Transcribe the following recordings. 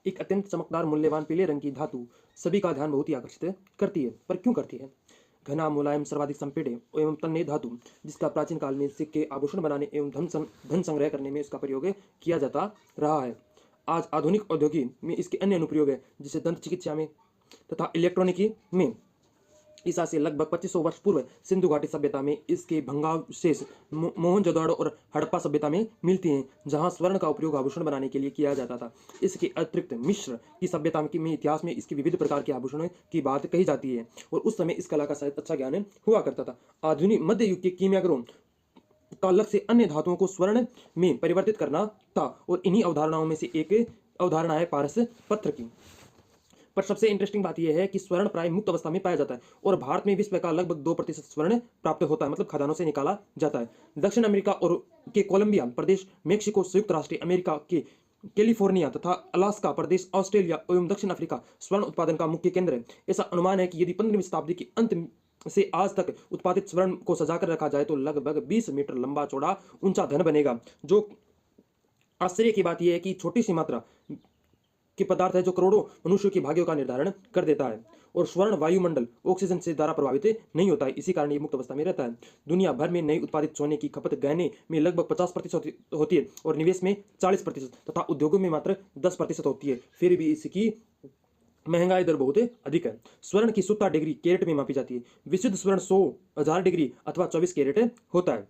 एक अत्यंत चमकदार मूल्यवान पीले रंग की धातु सभी का ध्यान बहुत ही आकर्षित करती है, पर क्यों करती है? घना मुलायम सर्वाधिक संपीड़े एवं तन्य धातु जिसका प्राचीन काल में सिक्के आभूषण बनाने एवं धन संग्रह करने में इसका प्रयोग किया जाता रहा है। आज आधुनिक औद्योगिक में इसके अन्य अनुप्रयोग है, जैसे दंत चिकित्सा में तथा इलेक्ट्रॉनिकी में। ईसा से लगभग 2500 वर्ष पूर्व सिंधु घाटी सभ्यता में इसके भंगावशेष मोहनजोदड़ो और हड़प्पा सभ्यता में मिलती हैं, जहां स्वर्ण का उपयोग आभूषण बनाने के लिए किया जाता था। इसके अतिरिक्त मिस्र की सभ्यता में इतिहास में इसके विविध प्रकार के आभूषणों की बात कही जाती है और उस समय इस कला का शायद अच्छा ज्ञान हुआ करता था। आधुनिक मध्य युग के कीमियागरों का लक्ष्य अन्य धातुओं को स्वर्ण में परिवर्तित करना था और इन्हीं अवधारणाओं में से एक अवधारणा है पारस पत्थर की। पर सबसे इंटरेस्टिंग बात यह है कि स्वर्ण प्राय मुक्त अवस्था में पाया जाता है और भारत में विश्व का लगभग 2% स्वर्ण प्राप्त होता है, मतलब खदानों से निकाला जाता है। दक्षिण अमेरिका और के कोलंबिया प्रदेश, मेक्सिको संयुक्त राष्ट्र अमेरिका के कैलिफोर्निया तथा अलास्का प्रदेश, ऑस्ट्रेलिया एवं दक्षिण अफ्रीका स्वर्ण उत्पादन का मुख्य केंद्र है। ऐसा अनुमान है कि यदि 15वीं शताब्दी के अंत से आज तक उत्पादित स्वर्ण को सजाकर रखा जाए तो लगभग 20 मीटर लंबा चौड़ा ऊंचा धन बनेगा। जो आश्चर्य की बात यह है कि छोटी सी मात्रा की पदार्थ है जो करोड़ों मनुष्यों के भाग्यों का निर्धारण कर देता है। और स्वर्ण वायुमंडल ऑक्सीजन से द्वारा प्रभावित नहीं होता है, इसी कारण ये मुक्त अवस्था में रहता है। दुनिया भर में नई उत्पादित सोने की खपत गहने में लगभग 50% होती है और निवेश में 40% तथा उद्योगों में मात्र 10% होती है। फिर भी इसकी महंगाई दर बहुत अधिक है। स्वर्ण की शुद्धता डिग्री कैरेट में मापी जाती है। विशुद्ध स्वर्ण 100,000 डिग्री अथवा 24 कैरेट होता है।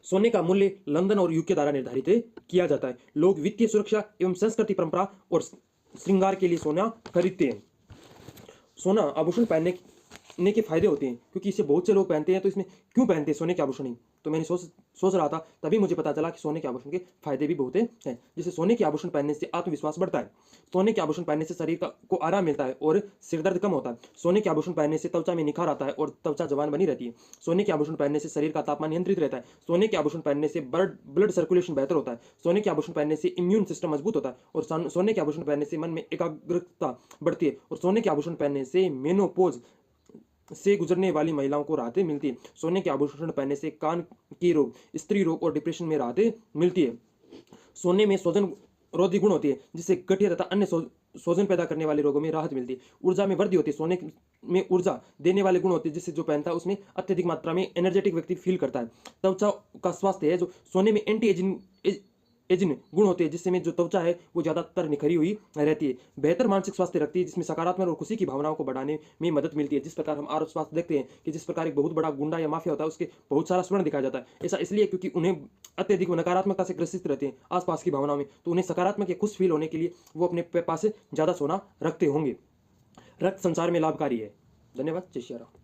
सोने का मूल्य लंदन और यूके द्वारा निर्धारित किया जाता है। लोग वित्तीय सुरक्षा एवं संस्कृति परंपरा और श्रृंगार के लिए सोना खरीदते हैं। सोना आभूषण पहनने के फायदे होते हैं, क्योंकि इसे बहुत से लोग पहनते हैं। तो इसमें क्यों पहनते हैं सोने के आभूषण ही? तो मैंने सोच रहा था, तभी मुझे पता चला कि सोने के आभूषण के फायदे भी बहुत हैं। जैसे सोने के आभूषण पहनने से आत्मविश्वास बढ़ता है। सोने के आभूषण पहनने से शरीर को आराम मिलता है और सिरदर्द कम होता है। सोने के आभूषण पहनने से त्वचा में निखार आता है और त्वचा जवान बनी रहती है। सोने के आभूषण पहनने से शरीर का तापमान नियंत्रित रहता है। सोने के आभूषण पहनने से ब्लड सर्कुलेशन बेहतर होता है। सोने के आभूषण पहनने से इम्यून सिस्टम मजबूत होता है और सोने के आभूषण पहनने से मन में एकाग्रता बढ़ती है। और सोने के आभूषण पहनने से मेनोपॉज से गुजरने वाली महिलाओं को राहत मिलती है। सोने के आभूषण पहनने से कान के रोग, स्त्री रोग और डिप्रेशन में राहत मिलती है। सोने में शोधन रोधी गुण होती है, जिससे गठिया तथा अन्य शोधन पैदा करने वाले रोगों में राहत मिलती है। ऊर्जा में वृद्धि होती है। सोने में ऊर्जा देने वाले गुण होते हैं, जिससे जो पहनता है उसमें अत्यधिक मात्रा में एनर्जेटिक व्यक्ति फील करता है। त्वचा का स्वास्थ्य है, जो सोने में एंटी एजिंग गुण होते हैं, जिससे में जो त्वचा है वो ज्यादातर निखरी हुई रहती है। बेहतर मानसिक स्वास्थ्य रखती है, जिसमें सकारात्मक और खुशी की भावनाओं को बढ़ाने में मदद मिलती है। जिस प्रकार हम आस-पास देखते हैं कि जिस प्रकार एक बहुत बड़ा गुंडा या माफिया होता है, उसके बहुत सारा स्वर्ण दिखाया जाता है। ऐसा इसलिए क्योंकि उन्हें अत्यधिक नकारात्मकता से ग्रसित रहते हैं आसपास की भावनाओं में, तो उन्हें सकारात्मक या खुश फील होने के लिए वो अपने पास ज्यादा सोना रखते होंगे। रक्त संचार में लाभकारी है। धन्यवाद। जय श्री राम।